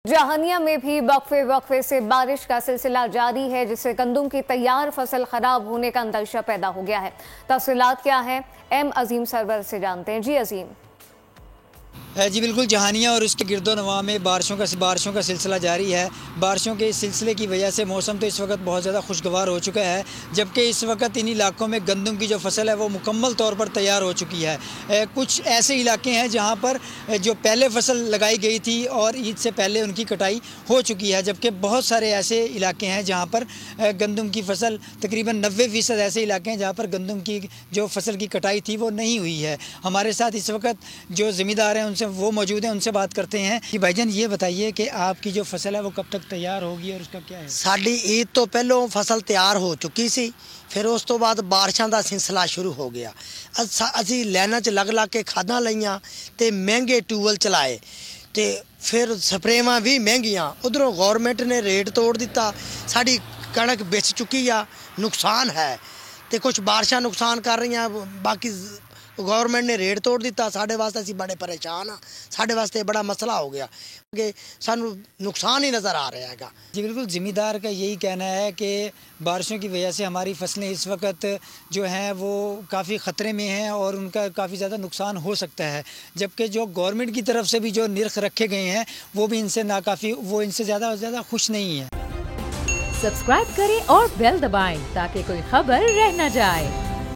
जाहनिया में भी वक्फे से बारिश का सिलसिला जारी है, जिससे गंदम की तैयार फसल खराब होने का अंदेशा पैदा हो गया है। तफसीलात क्या है, एम अजीम सरवर से जानते हैं। जी अजीम। जी बिल्कुल, जहानिया और उसके गिरदोनवा में बारिशों का सिलसिला जारी है। बारिशों के इस सिलसिले की वजह से मौसम तो इस वक्त बहुत ज़्यादा खुशगवार हो चुका है, जबकि इस वक्त इन इलाकों में गंदम की जो फसल है वो मुकम्मल तौर पर तैयार हो चुकी है। कुछ ऐसे इलाके हैं जहां पर जो पहले फसल लगाई गई थी और ईद से पहले उनकी कटाई हो चुकी है, जबकि बहुत सारे ऐसे इलाके हैं जहाँ पर गंदम की फसल तकरीबन 90% ऐसे इलाके हैं जहाँ पर गंदम की जो फसल की कटाई थी वो नहीं हुई है। हमारे साथ इस वक्त जो ज़मींदार हैं वो मौजूद हैं, उनसे बात करते हैं कि भाईजान ये बताइए कि आपकी जो फसल है वो कब तक तैयार होगी और उसका क्या है? साडी ईद तो पहलों फसल तैयार हो चुकी सी, फिर उस तो बाद बारिशों का सिलसिला शुरू हो गया। असी लाइनां च लग के खादां लईआं ते महंगे ट्यूबवैल चलाए ते फिर स्प्रेवां भी महंगियां। उधरों गौरमेंट ने रेट तोड़ दिता, साडी कणक बेच चुकी आ, नुकसान है ते कुछ बारिशां नुकसान कर रही हैं, बाकी गौरमेंट ने रेट तोड़ दिता। साढ़े वास्ते असी बड़े परेशान हाँ, साढ़े वास्ते बड़ा मसला हो गया कि सानू नुकसान ही नज़र आ रहा है। जी बिल्कुल, ज़मींदार का यही कहना है कि बारिशों की वजह से हमारी फसलें इस वक्त जो हैं वो काफ़ी ख़तरे में हैं और उनका काफ़ी ज़्यादा नुकसान हो सकता है, जबकि जो गवर्नमेंट की तरफ से भी जो निर्ख रखे गए हैं वो भी इनसे नाकाफ़ी, वो इनसे ज़्यादा खुश नहीं है। सब्सक्राइब करें और बेल दबाएं ताकि कोई खबर रह न जाए।